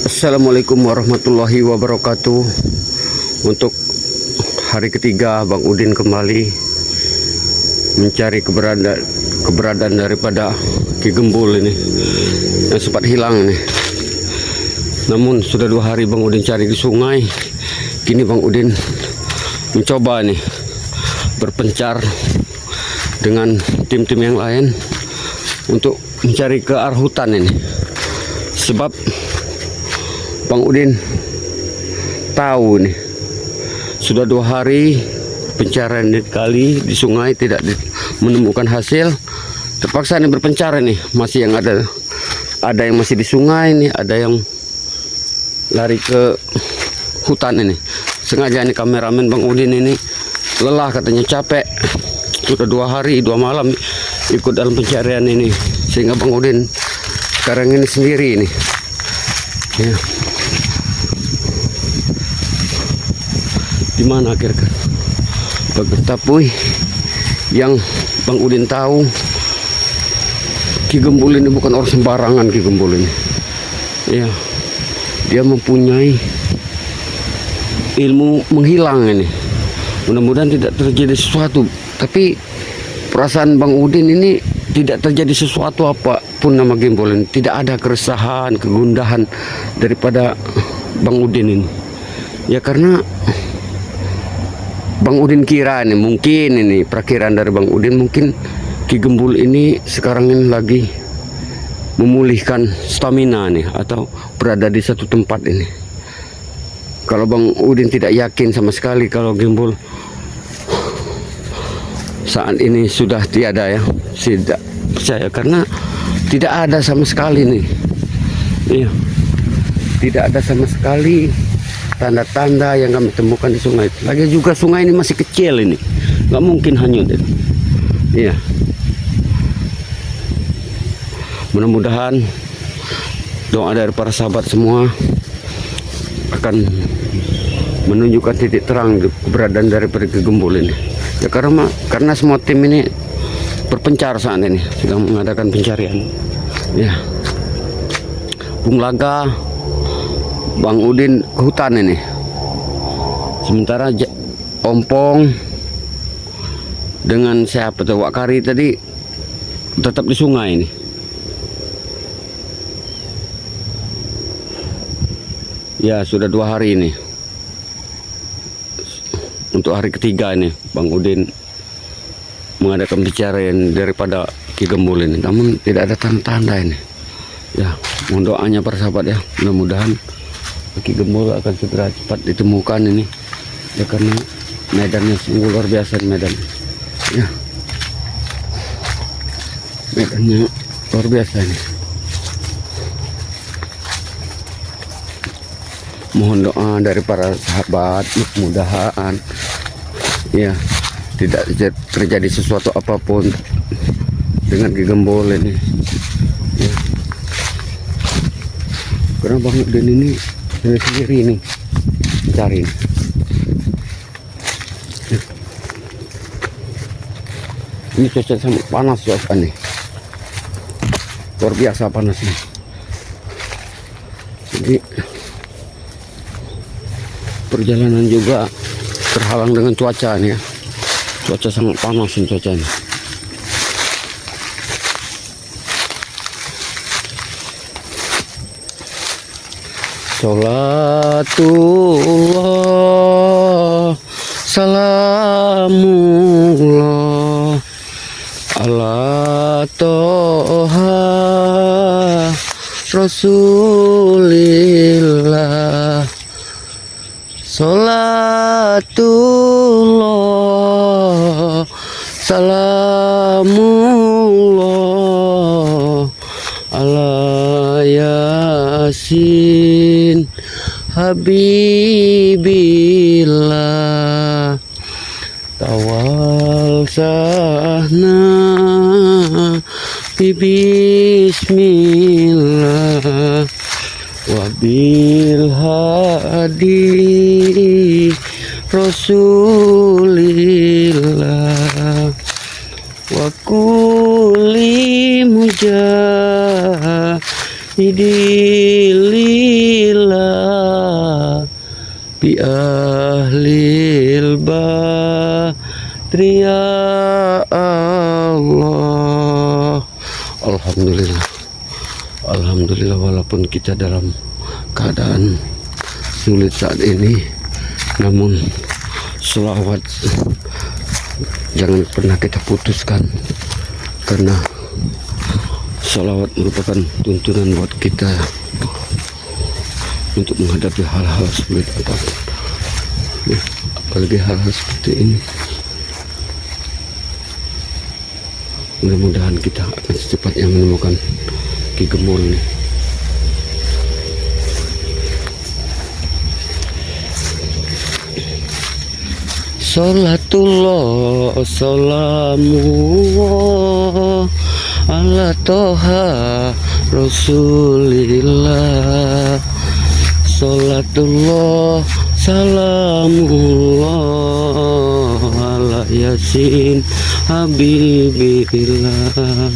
Assalamualaikum warahmatullahi wabarakatuh. Untuk hari ketiga Bang Udin kembali mencari keberadaan daripada Ki Gembul ini yang sempat hilang ini. Namun sudah 2 hari Bang Udin cari di sungai. Kini Bang Udin mencoba nih berpencar dengan tim-tim yang lain untuk mencari ke arah hutan ini. Sebab Bang Udin tahu nih, sudah 2 hari pencarian kali di sungai tidak menemukan hasil. Terpaksa nih berpencar nih, masih yang ada yang masih di sungai nih, ada yang lari ke hutan ini. Sengaja nih kameramen Bang Udin ini lelah, katanya capek, sudah 2 hari 2 malam ikut dalam pencarian ini, sehingga Bang Udin sekarang ini sendiri ini ya. Dimana akhirnya Tapui yang Bang Udin tahu Ki Gembul ini bukan orang sembarangan. Ki Gembul ini ya, dia mempunyai ilmu menghilang ini. Mudah-mudahan tidak terjadi sesuatu, tapi perasaan Bang Udin ini tidak terjadi sesuatu apapun nama Gembul ini. Tidak ada keresahan, kegundahan daripada Bang Udin ini ya, karena Bang Udin kira nih, mungkin ini perakiraan dari Bang Udin, mungkin Ki Gembul ini sekarang ini lagi memulihkan stamina nih, atau berada di satu tempat ini. Kalau Bang Udin tidak yakin sama sekali kalau Gembul saat ini sudah tiada ya, tidak percaya, karena tidak ada sama sekali nih, iya, tidak ada sama sekali tanda-tanda yang kami temukan di sungai. Lagi juga sungai ini masih kecil ini, nggak mungkin hanyut ini. Iya, mudah-mudahan doa dari para sahabat semua akan menunjukkan titik terang keberadaan daripada Ki Gembul ini ya, karena semua tim ini berpencar saat ini, sedang mengadakan pencarian ya. Bung Laga, Bang Udin ke hutan ini, sementara Ompong dengan siapa tuh, Wak Kari tadi tetap di sungai ini ya. Sudah 2 hari ini, untuk hari ketiga ini Bang Udin mengadakan pencarian daripada Ki Gembul ini, namun tidak ada tanda-tanda ini ya. Mohon doanya para sahabat ya, mudah-mudahan Ki Gembul akan segera cepat ditemukan ini ya, karena medannya sungguh luar biasa. Medan ya, medannya luar biasa ini. Mohon doa dari para sahabat, mudah-mudahan ya tidak terjadi sesuatu apapun dengan Ki Gembul ini ya. Karena Bang Udin ini sendiri ini cari ini cuaca sangat panas, cuaca nih luar biasa panasnya. Jadi perjalanan juga terhalang dengan cuaca nih ya, cuaca sangat panas ini cuacanya. Sholatullah salamullah ala toha rasulillah. Sholatullah salamullah ala yasin habibillah. Tawal sahna bismillah wabil hadi rasulillah wa kulli mujahidilillah bi ahlil badri ya Allah. Alhamdulillah. Alhamdulillah, walaupun kita dalam keadaan sulit saat ini, namun selawat jangan pernah kita putuskan, karena selawat merupakan tuntunan buat kita untuk menghadapi hal-hal sulit apapun, apalagi hal-hal seperti ini. Mudah-mudahan kita akan secepatnya menemukan Ki Gembul nih. Salatullah salamullah ala toha rasulillah. Salatullah salamullah ala yasin habibillah.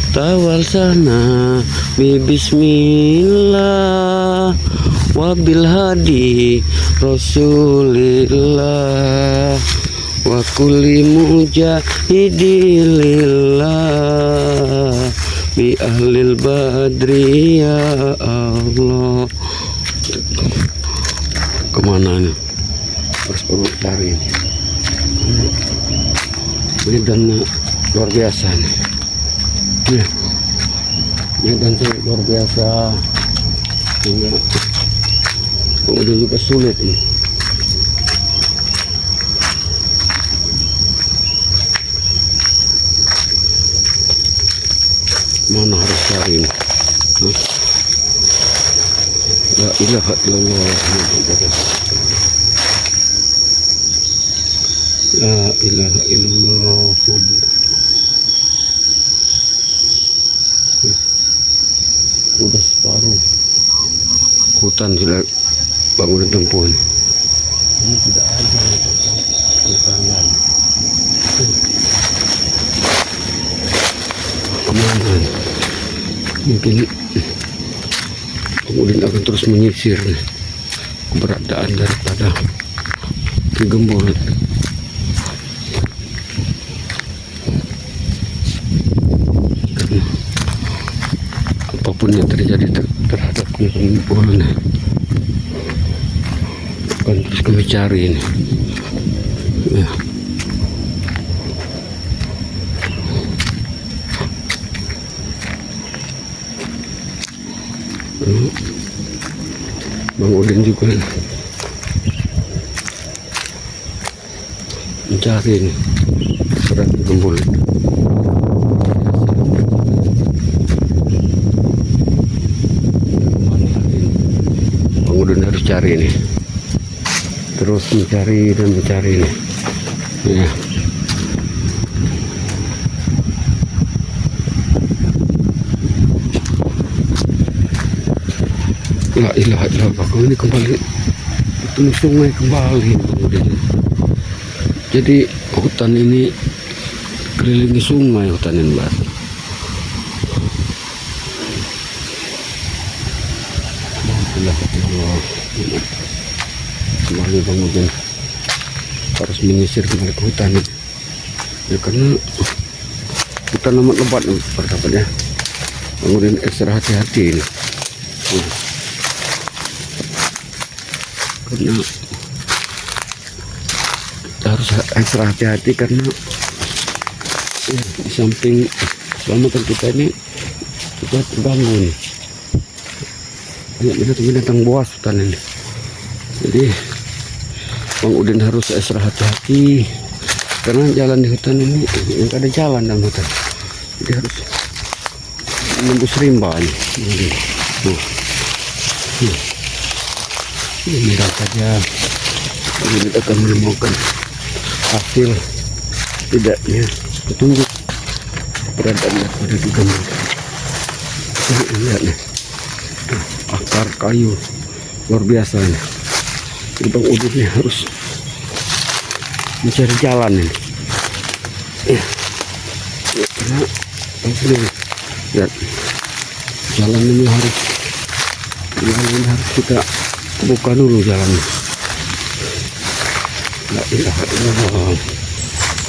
Tawal sana bismillah wabil hadi rasulillah wa kulli mujahidilillah bi ahlil badri ya Allah. Kemana nih? Harus perlu cari ini. Medan luar biasa nih. Medan luar biasa, kemudian juga sulit nih. Mana harus cari ini? La ilaha illallah, la ilaha illallah. Udah separuh hutan sudah bangunan tempuh ini tidak ada hutan. Kemana? Mungkin kemudian akan terus menyisir keberadaan daripada Ki Gembul. Apapun yang terjadi terhadap Ki Gembul akan terus kami cari ini. Bang Udin juga mencari ini peran Ki Gembul. Bang Udin harus cari ini, terus mencari dan mencari ini. Ya. La ilaha illallah, ini kembali ketemu sungai kembali. Jadi hutan ini kelilingi sungai, hutan ini Mbak. Kembali kemudian harus menyisir kembali ke hutan ini. Ya karena hutan amat lebat persahabatnya. Kemudian ekstra hati-hati ini. Karena kita harus ekstra hati-hati karena di samping keselamatan kita ini kita terganggu nih. Banyak binatang buas hutan ini. Jadi Bang Udin harus ekstra hati-hati karena jalan di hutan ini yang ada jalan dalam hutan. Jadi harus menembus rimba ini. Mudah saja kita akan menemukan hasil tidaknya petunjuk keberadaan daripada Ki Gembul. Lihat nih, akar kayu luar biasa nih. Jadi Bang Udin nih harus mencari jalan ini. Karena lihat jalan ini harus kita buka dulu jalannya. La ilaha illallah.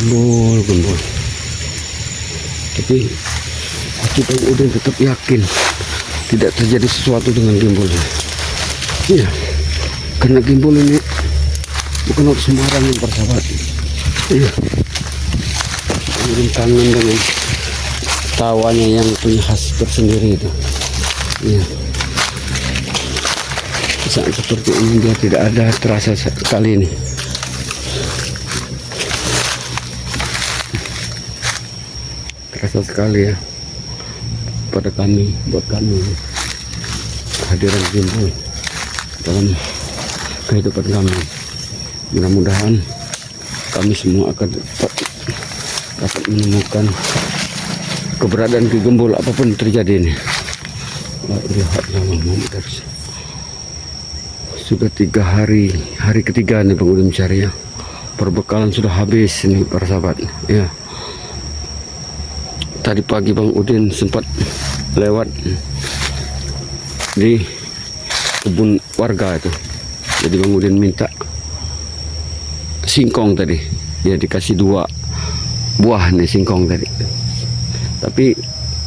Gembul. Tapi Haji Bang Udin tetap yakin tidak terjadi sesuatu dengan gimbal. Iya, karena gimbal ini bukan untuk sembarangan persahabat. Iya, tangan dengan tawanya yang punya khas tersendiri itu. Iya, saat seperti ini dia tidak ada terasa sekali ini. Terasa sekali ya pada kami, buat kami kehadiran gimbal dalam kehidupan kami. Mudah-mudahan kami semua akan dapat menemukan keberadaan gimbal apapun terjadi ini. Sudah 3 hari, hari ketiga nih Bang Udin mencari ya. Perbekalan sudah habis ini para sahabat ya. Tadi pagi Bang Udin sempat lewat di kebun warga itu. Jadi Bang Udin minta singkong tadi. Ya dikasih 2 buah nih singkong tadi. Tapi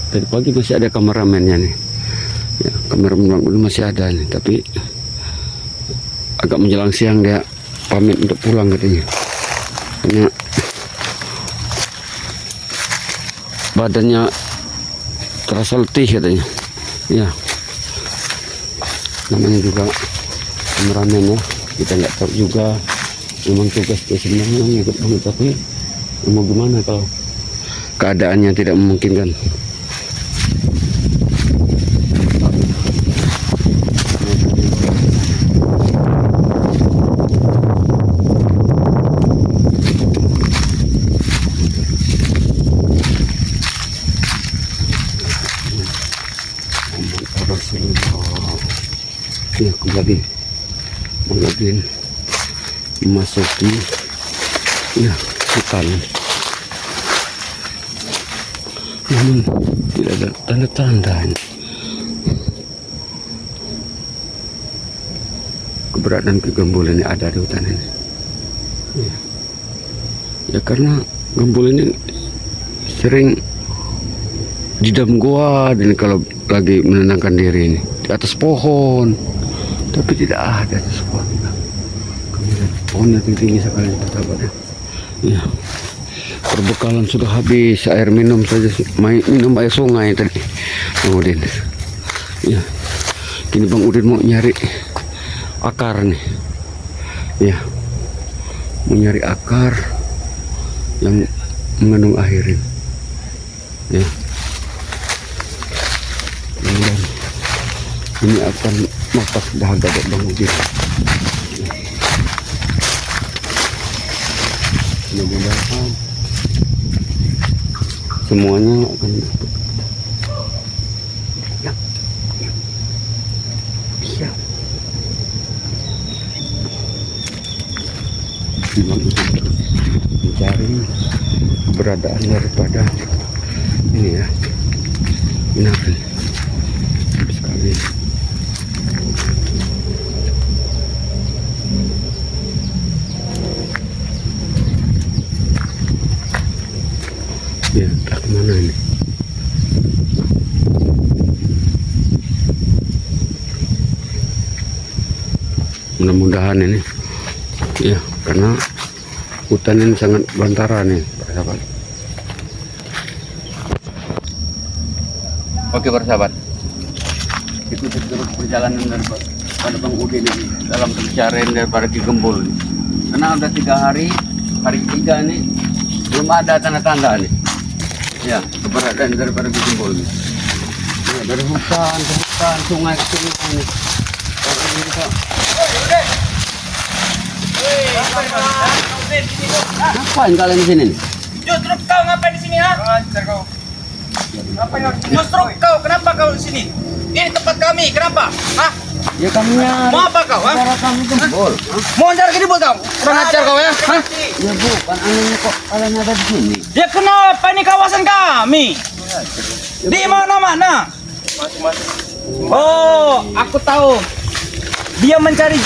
tadi pagi masih ada kameramennya nih. Ya, kameramen Bang Udin masih ada nih. Tapi agak menjelang siang dia pamit untuk pulang katanya. Karena badannya terasa letih katanya. Ya, namanya juga kameramen ya, kita nggak tahu juga memang tugas dia sebenarnya ikut banget, tapi mau gimana kalau keadaannya tidak memungkinkan. Ya, kembali memasuki ya hutan, namun tidak ada tanda-tanda keberadaan gembul ini ada di hutan ini. Ya karena gembul ini sering di dalam gua dan kalau lagi menenangkan diri ini di atas pohon, tapi tidak ada sesuatu. Pohonnya tinggi sekali persahabat ya. Ya, perbekalan sudah habis, air minum saja, minum air sungai tadi Bang Udin. Ya, kini Bang Udin mau nyari akar nih. Ya, mau nyari akar yang mengandung air ini. Ya. Dan ini akan masak dahaga Bang Udin. Mudah-mudahan semuanya akan bisa mencari keberadaan daripada ini ya. Ini akan sekali. Ya, entah kemana ini. Mudah-mudahan ini ya, karena hutan ini sangat belantara nih para sahabat. Oke para sahabat, ikuti terus perjalanan daripada Bang Udin ini dalam pencarian daripada Ki Gembul. Karena udah 3 hari, hari ketiga ini belum ada tanda-tanda nih. Ya, keberadaan daripada Ki Gembul ini. Ya, dari hutan ke hutan, sungai ke sungai nih. Ngapain kalian di sini nih? Justru kau ngapain di sini, ha? Justru kau, kenapa kau di sini? Ini tempat kami, kenapa? Hah? Ya kami Mau apa kau, ha? cara kami Gembul. Mau mencari Gembul kau? Kurang ajar kau ya? Hah? Ya bukan, anehnya kok kalian ada di sini. Ya kenapa ini kawasan kami? Di mana-mana? Oh, aku tahu. Dia mencari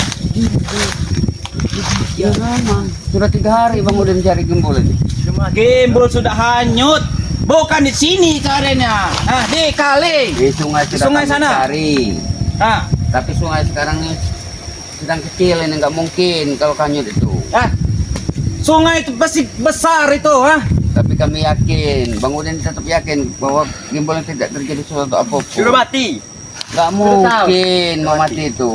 Ya memang. Sudah 3 hari Bang Udin cari gimbal ini. gimbal sudah hanyut. Bukan di sini caranya. Nah, di kali. Di sungai sudah Sungai kami sana. cari. Nah, Tapi sungai sekarang ini sedang kecil ini nggak mungkin kalau kanyut itu. ah, sungai itu pasti besar itu, ah. Tapi kami yakin, Bang Udin tetap yakin bahwa gimbal tidak terjadi sesuatu apapun. Sudah mati. Nggak mungkin mau mati itu.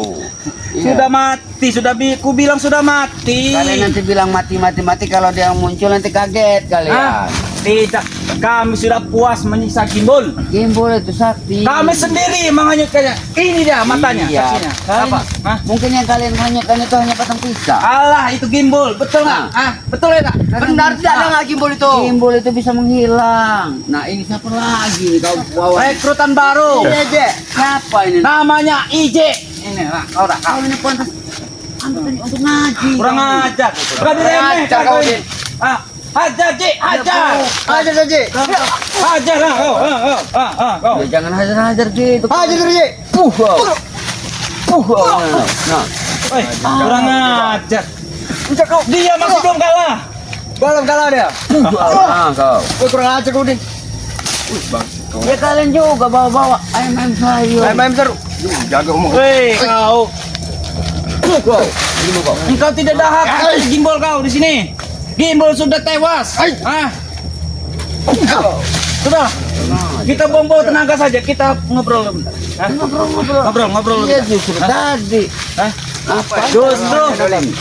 Iya. Sudah mati, ku bilang sudah mati. Kalian nanti bilang mati kalau dia muncul nanti kaget kalian. Ah, tidak, kami sudah puas menyiksa gimbal. Gimbal itu sakti. Kami sendiri menghanyutkannya. Ini dia matanya, Iya. saksinya. Kalian- Apa? Hah? Mungkin yang kalian hanyutkan itu hanya batang pisang. Alah, itu gimbal, betul nggak? Nah. Ah, betul ya nggak? Benar tidak ada nggak gimbal itu? Gimbal itu bisa menghilang. Nah ini siapa lagi nih kau bawa? Rekrutan baru. Iya, siapa ini? Namanya IJ. Ini lah, kau dah. Kau ini pantas untuk ngaji. Kurang ajar. Berani remeh ajar kau kau, ini. Ah, hajar Ji, hajar. Aja saja. Hajar lah kau. Kau. Ya, jangan hajar-hajar gitu. Aja saja. Nah, Oi, kurang ajar. Dia masih belum kalah. Belum kalah dia. kau. Kau kurang aja kau nih. Ya kalian juga bawa-bawa ayam sayur. Main seru. Jaga umur. Hei, kau. Engkau tidak ada hak atas gimbal kau di sini. Gimbal sudah tewas. Ah. Sudah. Kita buang-buang tenaga saja. Kita ngobrol sebentar. Hah? Ngobrol. Iya justru tadi. Hah? Apa? Justru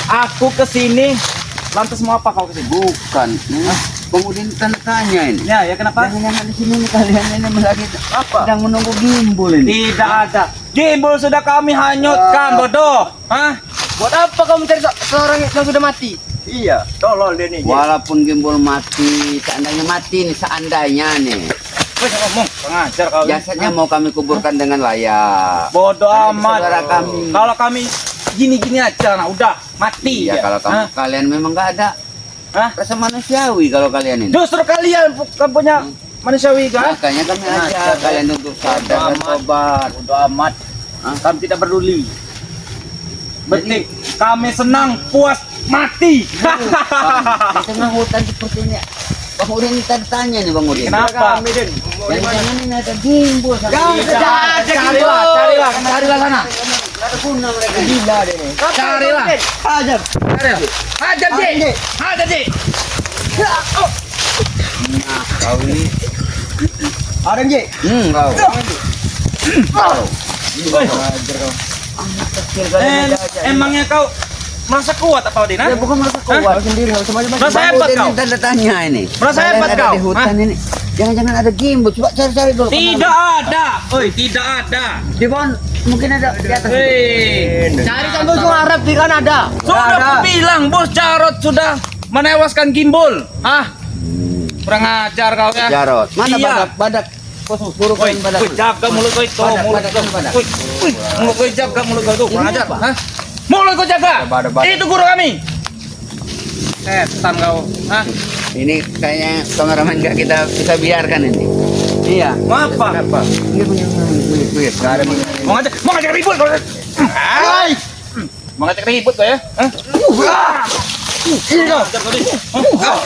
aku kesini. Lantas mau apa kau kesini? Bukan. Bang Udin tanya ini. Ya kenapa? Jangan di sini nih, kalian ini lagi Apa? sedang menunggu gimbal ini. Tidak ada. Gimbal sudah kami hanyutkan, bodoh. Hah? Buat apa kau mencari seorang yang sudah mati? Iya, tolol dia nih. Walaupun gimbal mati, seandainya mati nih, seandainya nih. Wes ngomong, pengajar kau. Jasadnya mau kami kuburkan dengan layak. Bodoh Karena ini amat. saudara kami. Kalau kami gini-gini aja, nah udah mati. Iya, ya. kalau Hah? kalian memang nggak ada Hah? rasa manusiawi kalau kalian ini. Justru kalian bukan punya manusiawi kan? Makanya kami Nah, ajak kalian untuk sadar dan amat. tobat. Bodoh amat. Hah? Kami tidak peduli. Betik, kami senang puas mati. Di tengah hutan seperti ini, Bang Udin ini tadi tanya nih Bang Udin. Kenapa? Jangan ini ada gimbal sama Jangan, dia. jangan. Carilah sana. Nggak ada guna mereka. Gila dia nih. Carilah. Ajar. Hajar Ji. Nah, kau ini. Ada Ji. Kau. Kau. Woi, Anak kecil kalian aja. emangnya kau merasa kuat apa Odin? Ya bukan merasa kuat sendiri, nggak usah macam-macam. Merasa Bang hebat Udin kau? ini tanda tanya ini. Merasa Kalian hebat ada kau? di hutan ini. Jangan-jangan ada gimbal. Coba cari-cari dulu. Tidak ada. Oi, tidak ada. Di bawah mungkin ada di atas. Hei. Cari sampai ujung Arab di kan ada. Sudah aku bilang Bos Jarot sudah menewaskan gimbal. Hah? Kurang ajar kau ya. Jarot. Mana Iya. badak? Kau suruh Woi, kalian badak. jaga mulut kau itu. Badak, Mulut badak, kau. badak. Woi, mulut kau jaga mulut kau itu. Kurang Ini ajar. apa? Hah? Mulut kau jaga. Badak, badak. Itu guru kami. Setan kau. Hah? Ini kayaknya kameramen nggak kita biarkan ini. Iya. Mau apa? Iya benar. Nggak ada benar. Mau ngajak ribut kau. Hai. Mau ngajak ribut kau ya? Hah? Ini kau. Ajar kau, Din. Hah?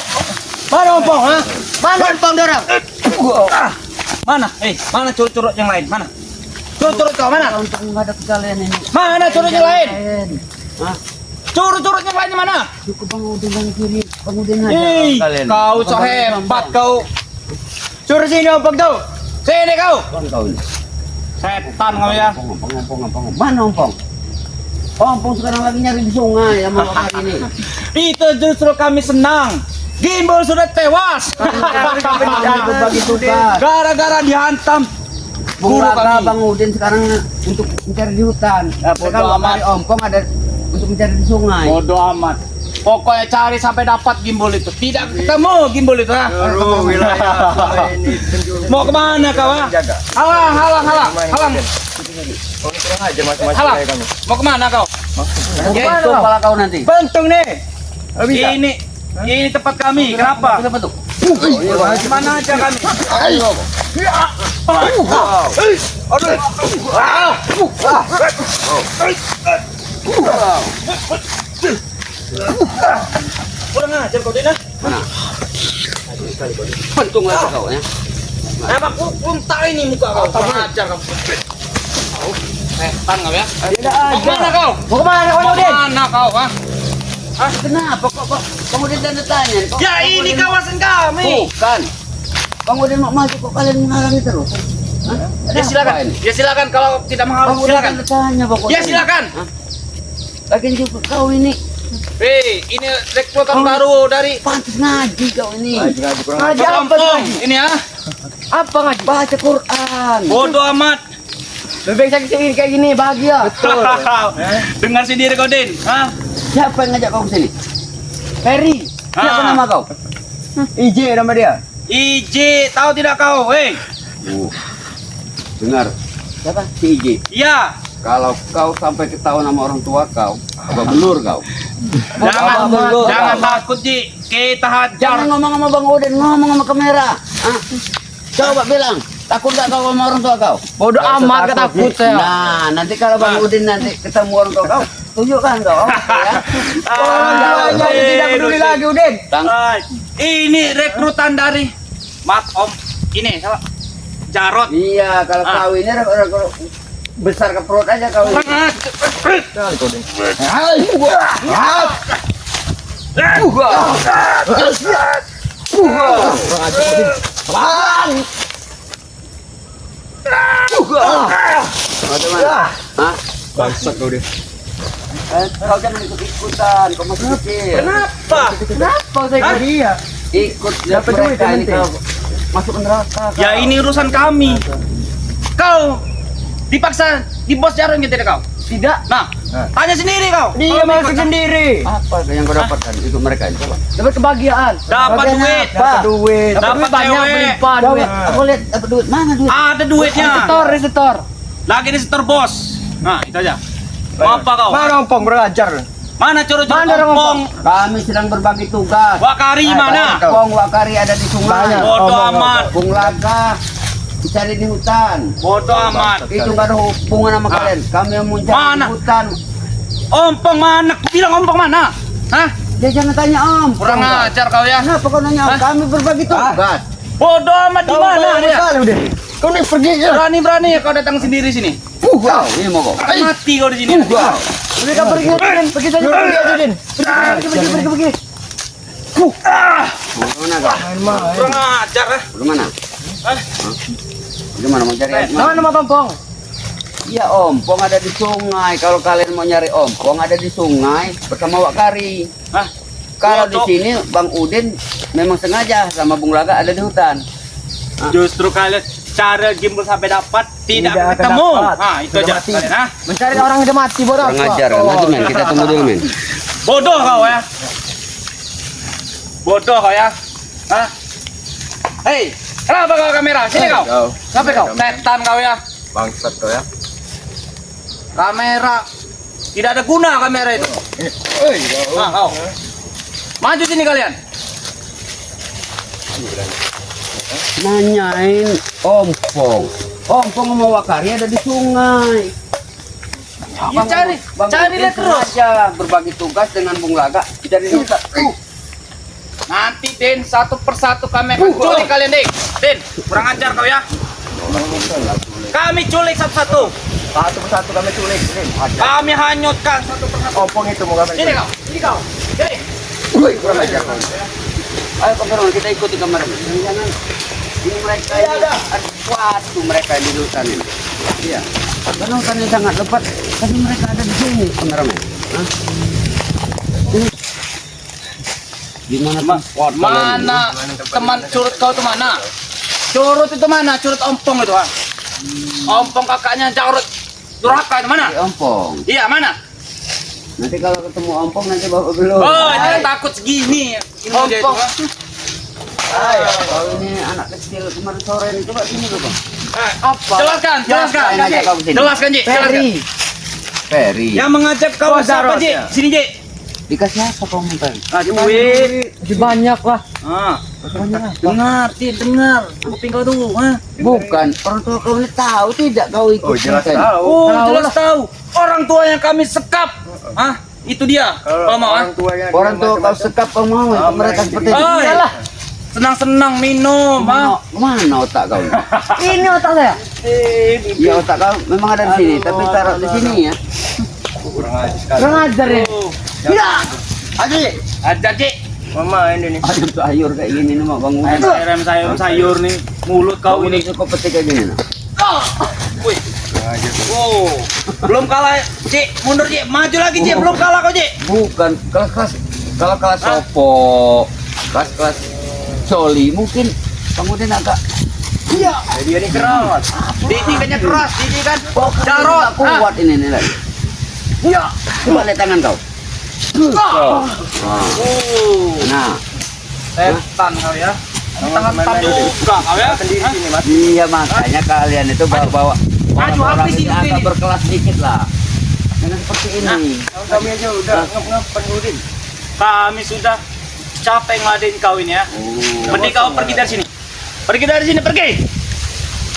Mana ompong, ha? Mana ompong dorang? Ah, mana? Mana curut-curut yang lain? Mana? Curut-curut kau mana? Untuk menghadapi kalian ini. Mana curut yang lain? Hah? Curut-curut yang lainnya mana? Cukup Bang Udin yang kiri. Bang Udin aja. Ih, kalian. kau so hebat kau. Suruh sini ompong tuh. Sini kau. Kau ini. Setan kau ya. Ompong. Mana ompong? Ompong sekarang lagi nyari di sungai sama hari ini. Itu justru kami senang. Gimbal sudah tewas. Berbagi tugas. Gara-gara dihantam guru Bukanlah kami. Bang Udin sekarang untuk mencari di hutan. bodoh Kalau amat. cari ompong ada untuk mencari di sungai. Bodoh amat. Pokoknya cari sampai dapat gimbal itu. Tidak ketemu gimbal itu. Ha? Wilayah ini penjuru. Mau kemana kau? Ha? Halang. Kurang aja masing-masing Halang. kayak kami. Mau kemana kau? Itu kepala kau nanti. Bentung nih. Ini tempat kami. Kenapa? Kenapa tuh? Mana aja kami? Kurang ajar kau Din. Mana? Pentung lagi kau ya. Emang unta ini muka kau. Kurang ajar kau. Setan kau ya. Mau kemana kau? Mau kemana kau Udin? Mana kau? Kenapa kok Bang Udin tanda tanya? Ya ini kawasan kami. Bukan. Bang Udin mau maju kok kalian menghalangi terus? Hah? Ya silakan. Ya silakan kalau tidak Bang mengharus Udin silakan. tanda tanya pokoknya. Ya silakan. Lagian juga kau ini Hei, ini rekrutan baru dari pantas ngaji kau ini. Ngaji apa Kampung. ngaji? Ini ya. Apa ngaji? Baca Quran. Bodoh amat. Lebih sakit sini kayak gini bahagia. Dengar sendiri kau Din. Hah? Siapa yang ngajak kau ke sini? Ferry. Siapa Ah. nama kau? IJ nama dia. IJ, tahu tidak kau? Hei. Dengar. Siapa? Si Iji. Iya. Kalau kau sampai ketahuan sama orang tua kau, apa belur kau? Jangan, Abang, jangan takut Ji. Kita Jangan hajar. ngomong sama Bang Udin, ngomong sama kamera. Hah? Coba bilang, takut gak kau sama orang tua kau? Bodoh amat gak takut saya. Nah, nanti kalau Bang Udin nanti ketemu orang tua kau, tunjukkan kau. Ya. Jangan tidak peduli lagi Udin. Ah, ini rekrutan dari Om. Ini siapa? Jarot. Iya, kalau kau ini besar ke perut aja kau. Bagaimana? Hah? Bangsat kau dia. Kau jangan ikut-ikutan, kau masih kecil. Kenapa? Kenapa saya ke dia? Ikut Dapat duit mereka ini nanti. kau masuk neraka. kau. Ya ini urusan kami. Kau dipaksa di bos Jarot gitu kau. Tidak. Nah, tanya sendiri kau. Dia Kalau masuk ikut, sendiri. Apa yang kau dapatkan ikut mereka ini? Coba. Dapat kebahagiaan. Dapat Bagian duit. apa? Dapat duit. Dapat Dapat banyak cewek. berlimpah Coba, duit. aku lihat dapat duit. Mana duit? Ada duitnya. Resetor. Lagi di setor bos. Nah, itu aja. Mau apa kau? Mana ompong berajar? Mana curut-curut Mana orang ompong? Kami sedang berbagi tugas. Wakari mana? Pong Wakari ada di sungai. Banyak. Bodoh Ompong, amat. Bung Laga dicari di hutan. Bodoh amat. Itu nggak ada hubungan sama kalian. Kami yang mencari Mana? di hutan. Ompong mana? Aku bilang ompong mana? Hah? Dia jangan tanya om. Kurang ajar kau ya. Kenapa kau nanya om? Hah? Kami berbagi tugas. Bodoh amat di mana dia? udah. Kau nih pergi aja. Berani-berani ya kau datang sendiri sini. Kau ini mau kau. Mati kau di sini. Udah kau pergi aja Din. Pergi saja pergi aja Din. Pergi. Bagaimana kau? Main-main. Kurang ajar ah. Bagaimana? Hah? Bagaimana mau cari air? Nama nama Pampong. Iya om, Pong ada di sungai. Kalau kalian mau nyari om, Pong ada di sungai bersama Wakari. Hah? Kalau di Bodoh. sini Bang Udin memang sengaja sama Bung Laga ada di hutan. Justru kalian cara gimbal sampai dapat tidak Tidak akan ketemu. dapat. Ah, itu Sudah aja mati. kalian ah. Mencari orang yang udah mati bodoh. Kurang ajar kan? Nanti men, kita tunggu dulu men. Bodoh kau ya. Bodoh kau ya. Hah? Hei, kenapa kau kamera? Sini kau. Sampai kau. Setan kau ya. Bangsat kau ya. Kamera. Tidak ada guna kamera itu. Nah, kau. Maju sini kalian. Nanyain Om Pong. Om Pong sama Wakari ada di sungai. Ya, cari lihat terus. aja berbagi tugas dengan Bung Laga dari hutan. Nanti Den satu persatu kami akan culik kalian Den. Den, kurang ajar kau ya. Kami culik satu-satu. Satu persatu kami culik. Din. Kami hanyutkan satu persatu. Ompong itu mau kami. Sini kau. Sini kau. Sini. Woi, kurang ajar kau. Ayo kamerawan kita ikuti kamera. Jangan ini mereka ini ada sesuatu mereka di hutan ini. Iya. Karena hutannya sangat lebat, tapi mereka ada di sini kameramen. Hah? Ini. Gimana tempat kalian Mana teman curut kau itu mana? Curut itu mana? Curut ompong itu ha? Ompong kakaknya Jarot Durhaka itu mana? ini? Ompong. Iya mana? Nanti kalau ketemu Ompong nanti bawa belum. Oh, jangan takut segini. Ini dia itu, Ompong. ha? Ayo, kalau ini anak kecil kemarin sore ini coba sini dulu, Bang. Apa? Jelaskan. Yang ngajak kau sini? Jelaskan, Ji. Ferry. Ferry. Yang mengajak kau Oh, siapa, Jarot, Ji? ya. Sini, Ji. Dikasih apa kau minta? Ah, duit. Masih banyak lah. Ah, dengar, dengar. Kuping kau tuh, ha? Bukan, orang tua kau ini tahu tidak kau ikut. Oh, jelas mereka? tahu. Oh, Tahu jelas lah. tahu. Orang tua yang kami sekap. Ah, itu dia. Kalau mau, ah. Orang tua kau sekap kau mau ikut mereka seperti itu. Oi, Iyalah. senang-senang minum, ah. Mana otak kau? Ini otak saya. Iya otak kau memang ada di sini, tapi taruh di sini ya. Kurang ajar ya. Tidak. Aji. Ajar, Cik. Mama ini nih. Ayam sayur kayak gini nih mak bangun. Sayur nih. Mulut kau ini. Cukup petik kayak gini. Nah. Wih. Wow. Belum kalah, Cik. Mundur, Cik. Maju lagi, Cik. Belum kalah kau, Cik. Bukan kelas kalau kelas sopo, kelas coli mungkin kemudian agak iya. Dia ini keras. Didikannya keras, didikan. Jarot kuat ini nih. Iya. Coba lihat tangan kau. Nah, Setan kau ya. Tangan juga kau ya. Sendiri sini, Mas. iya makanya kalian itu bawa Maju, orang habis ini itu agak ini. berkelas dikit lah. Jangan seperti ini. Kami aja udah ngep-ngep penudin. Kami sudah capek ngeladein kau ini ya. Mending kau pergi dari sini. Pergi dari sini, pergi.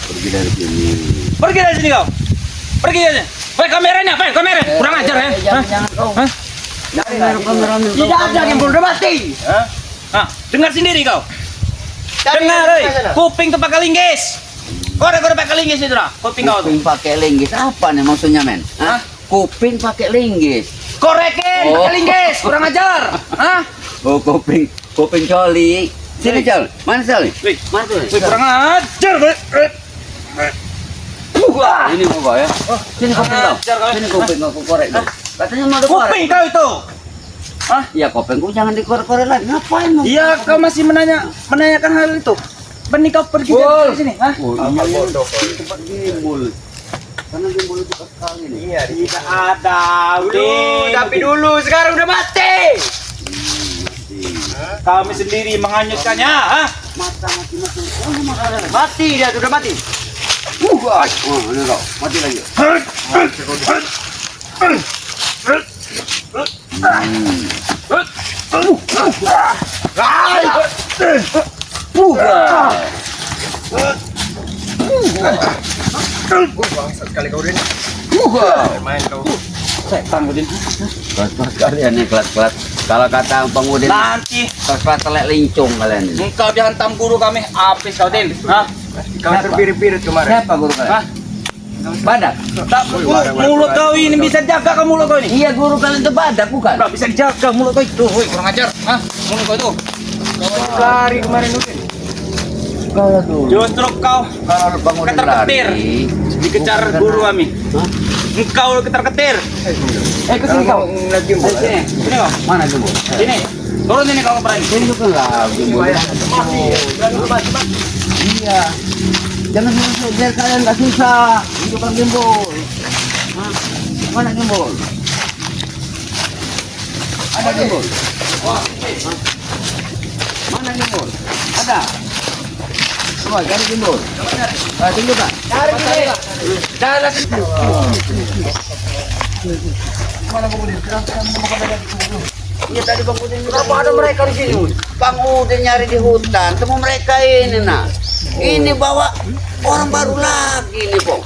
Pergi dari sini. Pergi dari sini kau. Pergi dari sini. Woi, kameranya, apa? Kamera. Kurang ajar ya. Hah? Jangan kau. Hah? Tidak ada yang udah mati. Hah? Hah? Dengar sendiri kau. Cari Dengar, di oi. sana. Kuping tuh pakai linggis. Korek pakai linggis itu dah. Kuping kau tuh. Kuping pakai linggis apa nih maksudnya men? Hah? Kuping pakai linggis. Korekin, pakai linggis. Kurang ajar. Hah? Oh kuping coli. Sini Cal, mana Cal? Wih. Mana tuh? Wih, kurang ajar. Ini mau kau ya? Sini kuping kau. Ajar kau. Sini kuping kau korek. Kau. Katanya mau dikorek. Kuping kau itu. Hah? Iya kupingku jangan dikorek-korek lagi. Ngapain mau? Iya, kau masih menanyakan hal itu. Mending kau pergi dari sini. Hah? Oh, Apa iya, bodoh kau? ini tempat gimbal. Karena gimbal itu sekali nih. Iya, Tidak ada. tapi dulu sekarang udah mati. Kami sendiri menghanyutkannya. Hah? Mata mati. Oh, mati. Mati dia sudah mati. Oh, ini kau. Mati lagi. Bangsat sekali kau ini. Main kau. Setan Udin. Kelas-kelas kalian nih kelas-kelas. Kalau kata Bang Udin, Nanti kelas-kelas telek lincung kalian ini. engkau dihantam guru kami habis kau Din. Hah? Kau terpirit-pirit kemarin. Siapa guru Hah? kalian? Badak. Tak, mulut kau ini bisa jaga kau mulut kau ini. Iya guru kalian itu badak bukan? Enggak bisa dijaga mulut kau itu. Woi, kurang ajar. Hah? Mulut kau itu. Lari kemarin Udin. Kalau dulu. Justru kau Kalau Bang Udin ketar-ketir lari. dikejar guru kami. Hah? Engkau ketar-ketir. Kesini kau. Lagi Ayo, sini. Sini kau. Mana guru? Sini. Turun sini kau berani. Sini bukan lah. Iya. Jangan susah, biar kalian nggak susah. Hidupkan gimbal. Hah? Mana gimbal? Ada gimbal? Hah? Mana gimbal? Ada. Coba cari gimbal. Tunggu Pak. Cari sini. Jalan sini. Iya tadi Bang Udin. Kenapa ada mereka di sini? Bang Udin nyari di hutan. Temu mereka ini nah. Ini bawa orang baru lagi nih Pong.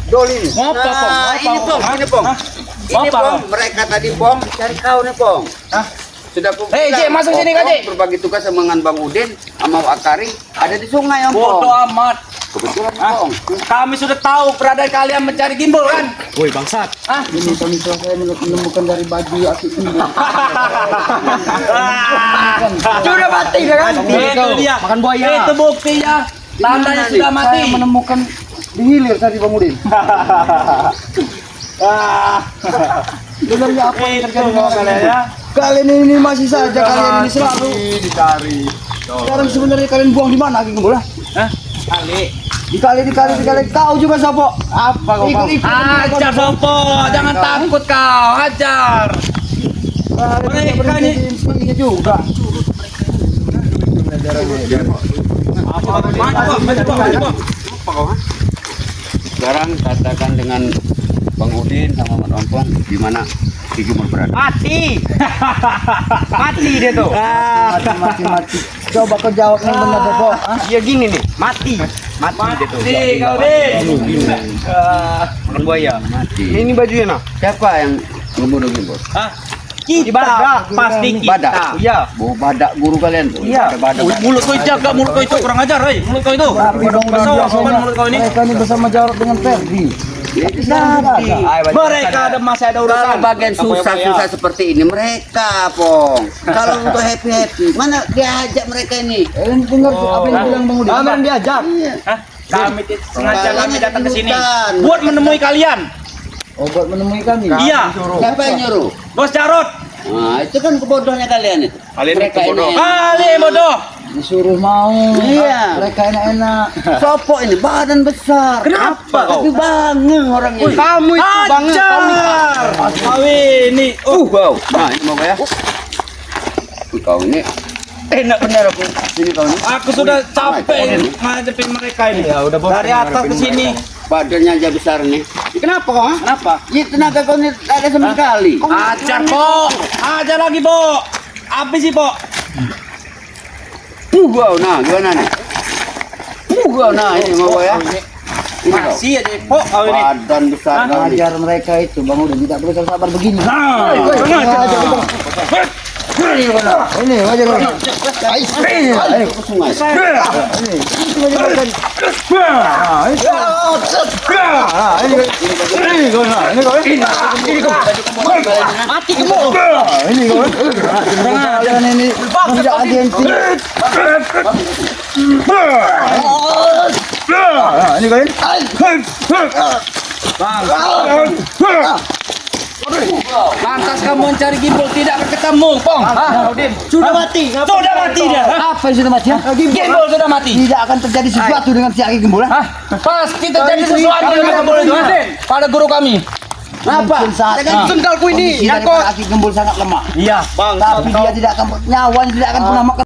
Dolin. Ngapa, Pong? Nah, Ngapa, ini Pong, Hah? ini Pong. Hah? Ini Ngapa, Pong, Pong? mereka tadi Pong cari kau nih Pong. Hah? Sudah aku Hei, bilang, Cik, masuk sini, Pong, Kak, Cik. berbagi tugas sama dengan Bang Udin sama Wak Akari ada di sungai Om Bodoh Pong. amat. Kebetulan Hah? Pong. Kami sudah tahu keberadaan kalian mencari gimbal kan? Woi bangsat. Hah? Ini kami saya menemukan dari baju asik ini. Sudah mati kan? Itu dia. Makan buaya. Itu buktinya. Tandanya sudah mati. menemukan di hilir tadi Bang Udin. Sebenarnya apa yang terjadi dengan kalian ya? Kalian ini masih saja kalian ini selalu dicari. Sekarang sebenarnya kalian buang di mana King Bola? Hah? Kali. Dikali kau juga Sopo. Apa kau? Ikut-ikut. Ajar Sopo, jangan takut kau, ajar. Mereka ini Ini juga. Sekarang katakan dengan Bang Udin sama Kampung di mana Ki Gimbal berada. Mati. Mati dia tuh. Mati. Coba kau jawab yang benar Bobo. Ya gini nih, mati. Mati dia tuh. Kau makan buaya. Mati. Ini bajunya nah. Siapa yang ngebunuh Gimbal? Hah? Kita pasti kita. Badak. Iya. Bawa badak guru kalian tuh. Iya. Ada badak. Mulut kau jaga, mulut kau itu kurang ajar, mulut kau itu. Besar mulut kau ini. Mereka ini bersama Jarod dengan Ferdi. Mereka masih ada urusan. Kalau bagian susah-susah seperti ini mereka, Pong. Kalau untuk happy-happy, mana diajak mereka ini? Kalian dengar apa yang bilang Bang Udin? Kalian diajak. Hah? Kami sengaja kami datang ke sini Bukan. buat menemui kalian. Obat menemui kami. Iya. Siapa yang nyuruh? Bos Jarod. Nah, itu kan kebodohnya kalian itu. Kalian mereka bodoh. ini. Kalian bodoh. Disuruh mau. Iya. Mereka enak-enak. Sopo ini badan besar. Kenapa Tapi kau? bangeng orangnya. Kamu itu banget. Kau ini. Wow. Nah, ini mau ya. Kau ini enak benar aku. Sini kau ini. Aku sudah capek ngadepin mereka ini. Ya, udah dari atas ke sini. Badannya aja besar nih. Kenapa kok? Kenapa? Ya tenaga kau ini ada sama sekali. Ajar, Po. Ajar lagi, Po. Habis sih, Po. Wow, nah gimana nih? Wow, nah ini mau ya. Ini kau. Masih aja, Po. Kau ini. Badan besar kali. Ajar mereka itu Bang Udin tidak perlu sabar begini. Nah, Ini wajar. Ayo ke sungai. mati kamu. Ini tidak agensi. Ini Lantas kamu mencari Gimbal tidak ketemu, Pong. Sudah mati. Sudah mati dia. Apa yang sudah mati? Gimbal sudah mati. Tidak akan terjadi sesuatu dengan si Aki Gimbal. Pasti terjadi sesuatu dengan Gimbal itu. Pada guru kami. Apa? Dengan sendalku ini. Aki Gimbal sangat lemah. Iya, Tapi dia tidak akan nyawanya tidak akan pernah makan.